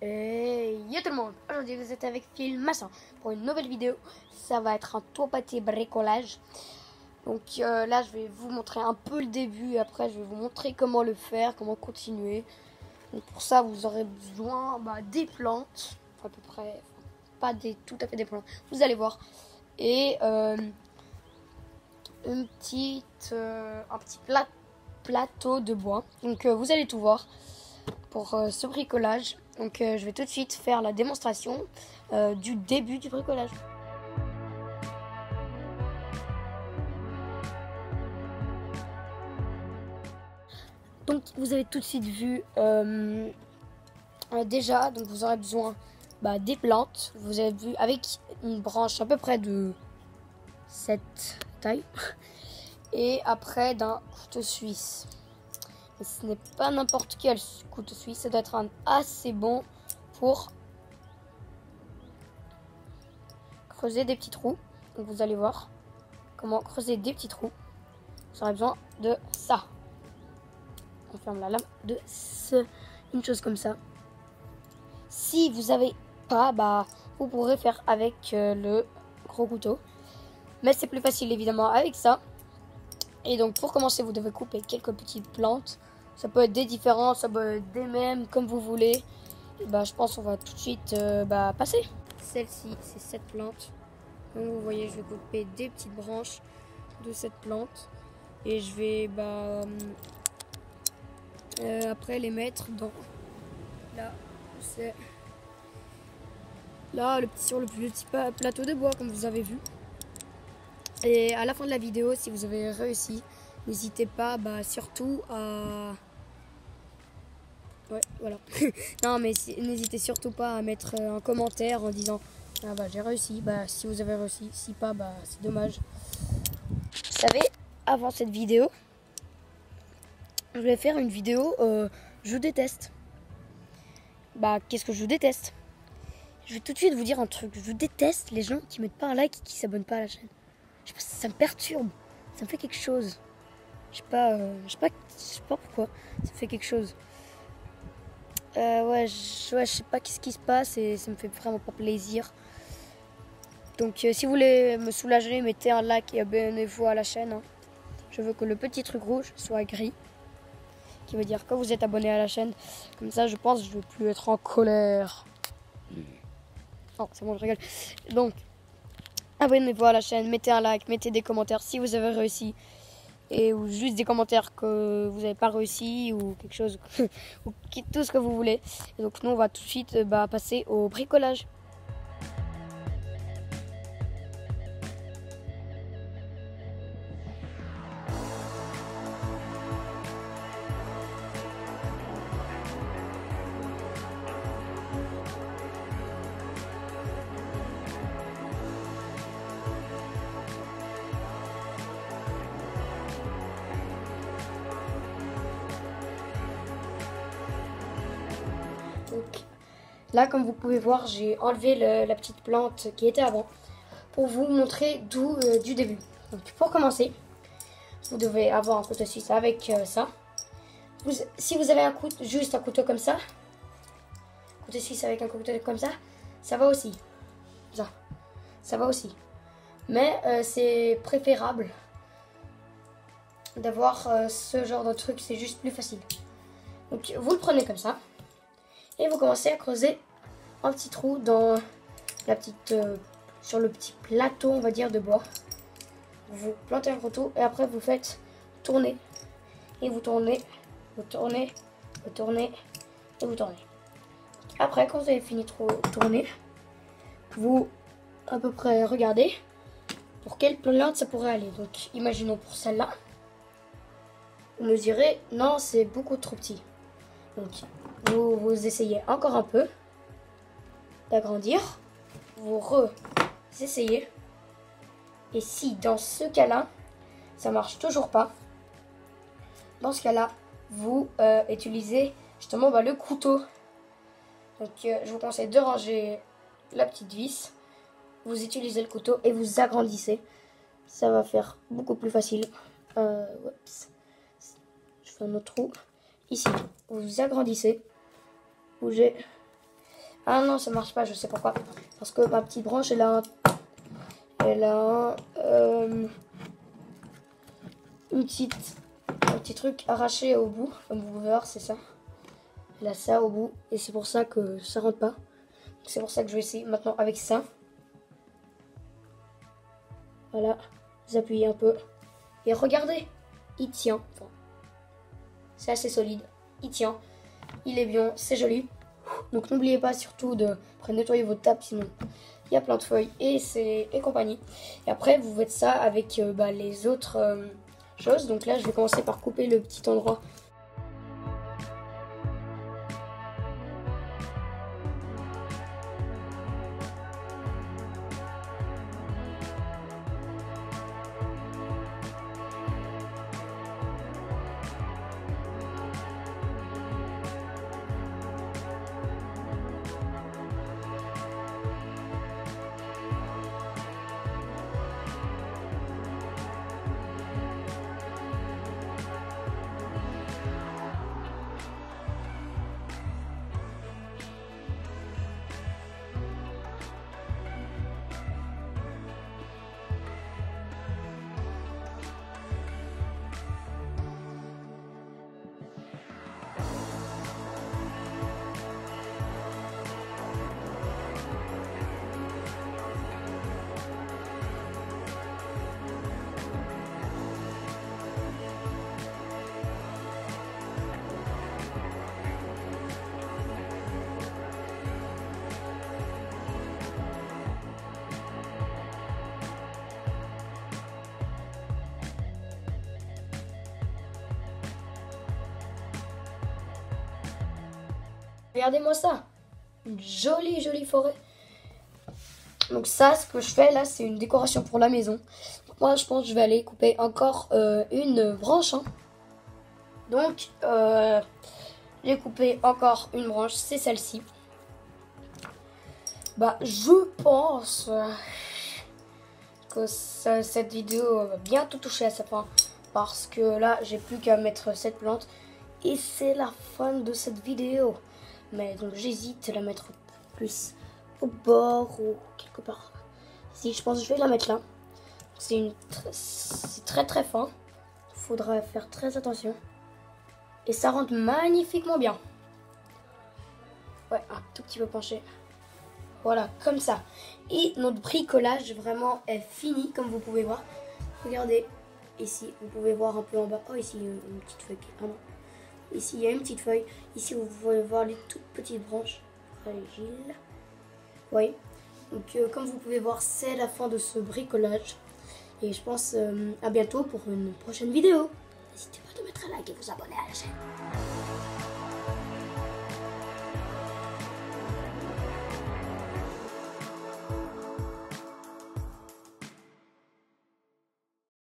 Et yo tout le monde, aujourd'hui vous êtes avec Phil Massin pour une nouvelle vidéo. Ça va être un tour pâté bricolage. Donc là je vais vous montrer un peu le début et après je vais vous montrer comment le faire, comment continuer. Donc pour ça vous aurez besoin des plantes, à peu près, pas tout à fait des plantes, vous allez voir. Et un petit plateau de bois. Donc vous allez tout voir pour ce bricolage. Donc je vais tout de suite faire la démonstration du début du bricolage. Donc vous avez tout de suite vu déjà, donc vous aurez besoin des plantes. Vous avez vu avec une branche à peu près de cette taille et après d'un couteau suisse. Et ce n'est pas n'importe quel couteau suisse, ça doit être un assez bon pour creuser des petits trous. Donc vous allez voir comment creuser des petits trous. Vous aurez besoin de ça. On ferme la lame de une chose comme ça. Si vous n'avez pas, vous pourrez faire avec le gros couteau. Mais c'est plus facile évidemment avec ça. Et donc pour commencer, vous devez couper quelques petites plantes. Ça peut être des différents, ça peut être des mêmes, comme vous voulez. Et je pense qu'on va tout de suite passer. Celle-ci, c'est cette plante. Comme vous voyez, je vais couper des petites branches de cette plante. Et je vais après les mettre dans là, c'est là sur le petit plateau de bois comme vous avez vu. Et à la fin de la vidéo, si vous avez réussi, n'hésitez pas surtout à voilà. Non mais n'hésitez surtout pas à mettre un commentaire en disant j'ai réussi, si vous avez réussi, si pas c'est dommage. Vous savez, avant cette vidéo, je vais faire une vidéo je déteste. Qu'est-ce que je déteste? Je vais tout de suite vous dire un truc. Je déteste les gens qui mettent pas un like et qui s'abonnent pas à la chaîne. Je sais pas, ça me perturbe. Ça me fait quelque chose. Je sais pas pourquoi. Ça me fait quelque chose. Je sais pas qu'est-ce qui se passe et ça me fait vraiment pas plaisir. Donc si vous voulez me soulager, mettez un like et abonnez-vous à la chaîne. Hein. Je veux que le petit truc rouge soit gris. Qui veut dire que vous êtes abonné à la chaîne. Comme ça, je pense que je ne vais plus être en colère. Non, c'est bon, je rigole. Donc, abonnez-vous à la chaîne, mettez un like, mettez des commentaires si vous avez réussi. Ou juste des commentaires que vous n'avez pas réussi ou quelque chose, ou tout ce que vous voulez. Et donc, nous, on va tout de suite passer au bricolage. Donc, là, comme vous pouvez voir, j'ai enlevé la petite plante qui était avant pour vous montrer du début. Donc, pour commencer, vous devez avoir un couteau suisse avec ça. Si vous avez juste un couteau comme ça, couteau suisse avec un couteau comme ça va aussi. Ça va aussi. Mais c'est préférable d'avoir ce genre de truc, c'est juste plus facile. Donc, vous le prenez comme ça. Et vous commencez à creuser un petit trou dans sur le petit plateau, on va dire, de bois. Vous plantez un couteau et après vous faites tourner. Et vous tournez, vous tournez, vous tournez et vous tournez. Après, quand vous avez fini de tourner, vous à peu près regardez pour quelle plante ça pourrait aller. Donc, imaginons pour celle-là. Vous me direz, non, c'est beaucoup trop petit. Donc, vous essayez encore un peu d'agrandir, vous essayez, et si dans ce cas-là, ça marche toujours pas, dans ce cas-là, vous utilisez justement le couteau. Donc, je vous conseille de ranger la petite vis, vous utilisez le couteau et vous agrandissez. Ça va faire beaucoup plus facile. Je fais un autre trou. Ici, vous agrandissez. Bougez. Ah non, ça marche pas, je sais pourquoi. Parce que ma petite branche, elle a un petit truc arraché au bout. Comme vous pouvez voir, c'est ça. Elle a ça au bout. Et c'est pour ça que ça rentre pas. C'est pour ça que je vais essayer maintenant avec ça. Voilà. Vous appuyez un peu. Et regardez. Il tient. Enfin, c'est assez solide. Il tient. Il est bien. C'est joli. Donc n'oubliez pas surtout de nettoyer votre table. Sinon, il y a plein de feuilles et compagnie. Et après, vous faites ça avec les autres choses. Donc là, je vais commencer par couper le petit endroit. Regardez-moi ça. Une jolie forêt. Donc ça, ce que je fais là, c'est une décoration pour la maison. Donc moi, je pense que je vais aller couper encore une branche. Hein. Donc, j'ai coupé encore une branche. C'est celle-ci. Je pense que cette vidéo va bientôt toucher à sa fin. Parce que là, j'ai plus qu'à mettre cette plante. Et c'est la fin de cette vidéo. Mais donc j'hésite à la mettre plus au bord ou quelque part. Si je pense que je vais la mettre là. C'est très fin. Il faudra faire très attention. Et ça rentre magnifiquement bien. Ouais, un tout petit peu penché. Voilà, comme ça. Et notre bricolage vraiment est fini, comme vous pouvez voir. Regardez, ici, vous pouvez voir un peu en bas. Oh, ici, il y a une petite feuille. Ah non. Ici, il y a une petite feuille. Ici, vous pouvez voir les toutes petites branches fragiles. Oui. Donc, comme vous pouvez voir, c'est la fin de ce bricolage. Et je pense à bientôt pour une prochaine vidéo. N'hésitez pas à mettre un like et vous abonner à la chaîne.